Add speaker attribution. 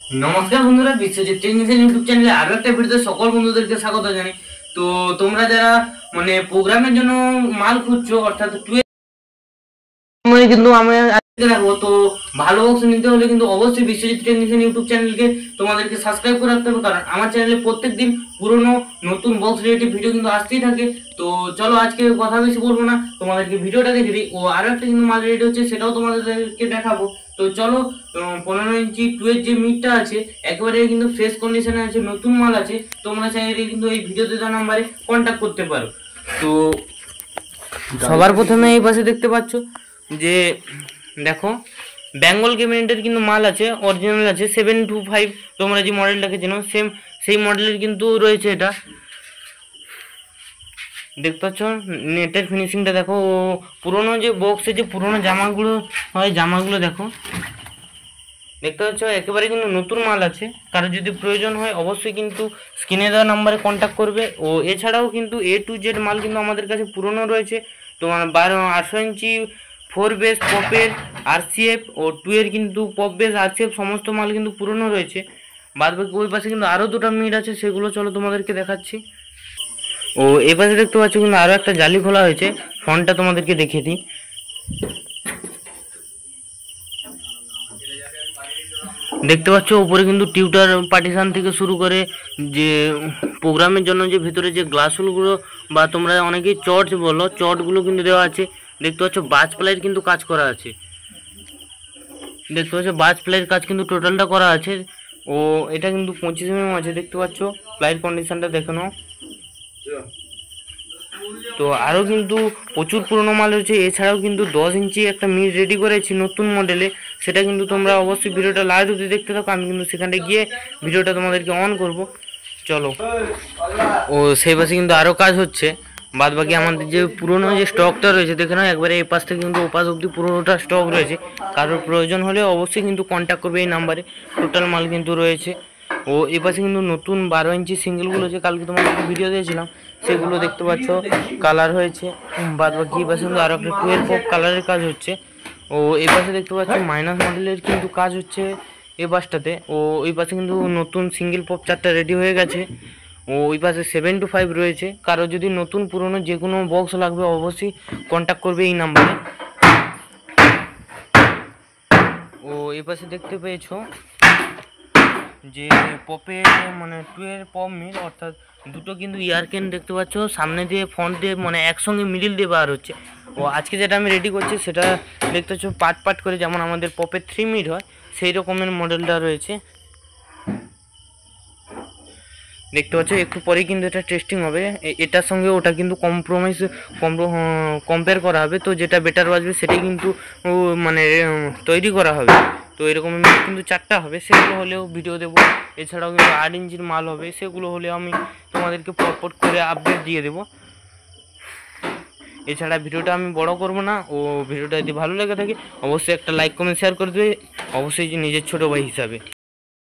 Speaker 1: নমস্কার বন্ধুরা, Biswajit technician YouTube চ্যানেলে আরো একটা ভিডিওতে সকল বন্ধুদেরকে স্বাগত জানাই। তো তোমরা যারা প্রোগ্রামের জন্য মাল খুঁজছো, অর্থাৎ কিন্তু আমি আজকে রাখবো। তো ভালো বক্স নিতে হলে কিন্তু অবশ্যই বিশ্বজিৎ টেকনিশিয়ান ইউটিউব চ্যানেলকে তোমাদেরকে সাবস্ক্রাইব করে রাখতে হবে, কারণ আমার চ্যানেলে প্রত্যেকদিন পুরনো নতুন বক্স রিলেটেড ভিডিও কিন্তু আসতেই থাকে। তো চলো আজকে কথা বেশি বলবো না, তোমাদেরকে ভিডিওটা দেখে দিই। ও আরো একটা কিন্তু মাল রেডি হচ্ছে, সেটাও তোমাদেরকে দেখাবো। তো চলো, 15 ইঞ্চি 2 এর যে মিটটা আছে একেবারে কিন্তু ফ্রেশ কন্ডিশনে আছে, নতুন মাল আছে। তোমরা চাইলে কিন্তু এই ভিডিওতে দেওয়া নাম্বারে কন্ট্যাক্ট করতে পারো। তো সবার প্রথমে এই পাশে দেখতে পাচ্ছ যে দেখো বেঙ্গল ক্যাবিনেটের কিন্তু মাল আছে, অরিজিনাল আছে 725। তোমরা যে মডেলটাকে চেনো সেম সেই মডেলের কিন্তু রয়েছে এটা। দেখতে পাচ্ছ নেটের ফিনিশিংটা দেখো। ও পুরোনো যে বক্সে যে পুরোনো জামাগুলো হয়, জামাগুলো দেখো, দেখতে পাচ্ছ একেবারে কিন্তু নতুন মাল আছে। কারো যদি প্রয়োজন হয় অবশ্যই কিন্তু স্ক্রিনে দেওয়া নাম্বারে কন্ট্যাক্ট করবে। ও এছাড়াও কিন্তু A to Z মাল কিন্তু আমাদের কাছে পুরনো রয়েছে। তোমার 800 ইঞ্চি 4 বেস পপের RCF ও 2 এর কিন্তু পপ বেস RCF সমস্ত মাল কিন্তু পুরনো রয়েছে। বাদ বাকি ওই পাশে কিন্তু আরও দুটো মিট আছে, সেগুলো চলো তোমাদেরকে দেখাচ্ছি। ও এই পাশে দেখতে পাচ্ছ কিন্তু আরও একটা জালি খোলা হয়েছে, ফোনটা তোমাদেরকে দেখিয়ে দিই। দেখতে পাচ্ছ উপরে কিন্তু টিউটার পার্টিশন থেকে শুরু করে যে প্রোগ্রামের জন্য যে ভিতরে যে গ্লাসগুলো বা তোমরা অনেকেই চট বলো, চটগুলো কিন্তু দেওয়া আছে। দেখতে পাচ্ছ বাজ প্লাইয়ের কিন্তু কাজ করা আছে। দেখতে পাচ্ছ বাজ প্লাইয়ের কাজ কিন্তু টোটালটা করা আছে। ও এটা কিন্তু 25 mm আছে। দেখতে পাচ্ছ প্লাইয়ের কন্ডিশনটা দেখে নাও। তো আরও কিন্তু প্রচুর পুরোনো মাল রয়েছে। এছাড়াও কিন্তু 10 ইঞ্চি একটা মিট রেডি করেছি নতুন মডেলে, সেটা কিন্তু তোমরা অবশ্যই ভিডিওটা লাইভ অবধি দেখতে থাকো। আমি কিন্তু সেখানে গিয়ে ভিডিওটা তোমাদেরকে অন করব। চলো। ও সেই পাশে কিন্তু আরও কাজ হচ্ছে। বাদ বাকি আমাদের যে পুরোনো যে স্টকটা রয়েছে দেখে নাও, একবারে এই পাশ থেকে কিন্তু ও পাশ অবধি পুরোনোটা স্টক রয়েছে। কারোর প্রয়োজন হলে অবশ্যই কিন্তু কন্ট্যাক্ট করবে এই নাম্বারে, টোটাল মাল কিন্তু রয়েছে। ও এই পাশে কিন্তু নতুন 12 ইঞ্চি সিঙ্গেলগুলো যে কালকে তোমাদেরকে ভিডিও দিয়েছিলাম সেগুলো দেখতে পাচ্ছ কালার হয়েছে। বাদ বাকি এই পাশে কিন্তু আরও একটা 12 পপ কালারের কাজ হচ্ছে। ও এই পাশে দেখতে পাচ্ছ মাইনাস মডেলের কিন্তু কাজ হচ্ছে এই বাসটাতে। ও ওই পাশে কিন্তু নতুন সিঙ্গেল পপ 4টা রেডি হয়ে গেছে। ও ওই পাশে 725 রয়েছে। কারো যদি নতুন পুরনো যে কোনো বক্স লাগবে অবশ্যই কন্ট্যাক্ট করবে এই নাম্বারে। ও এই পাশে দেখতে পেয়েছো যে পপে 2 এর পপ মিল, অর্থাৎ দুটো কিন্তু ইয়ারকেন দেখতে পাচ্ছ সামনে দিয়ে ফ্রন্ট দিয়ে একসঙ্গে মিডিল দিয়ে বার হচ্ছে। ও আজকে যেটা আমি রেডি করছি সেটা দেখতে পাচ্ছ পার্ট পার্ট করে, যেমন আমাদের পপের 3 মিট হয় সেই রকমের মডেলটা রয়েছে। দেখতে পাচ্ছ একটু পরেই কিন্তু এটা টেস্টিং হবে। এটার সঙ্গে ওটা কিন্তু কম্পেয়ার করা হবে। তো যেটা বেটার বাজবে সেটাই কিন্তু তৈরি করা হবে। তো এরকম কিন্তু 4টা হবে, সেগুলো হলেও ভিডিও দেবো। এছাড়াও কিন্তু 8 ইঞ্চির মাল হবে, সেগুলো হলেও আমি তোমাদেরকে পট করে আপডেট দিয়ে দেবো। এছাড়া ভিডিওটা আমি বড় করব না। ও ভিডিওটা যদি ভালো লেগে থাকে অবশ্যই একটা লাইক কমেন্ট শেয়ার করে দেবে, অবশ্যই নিজের ছোটো ভাই হিসাবে।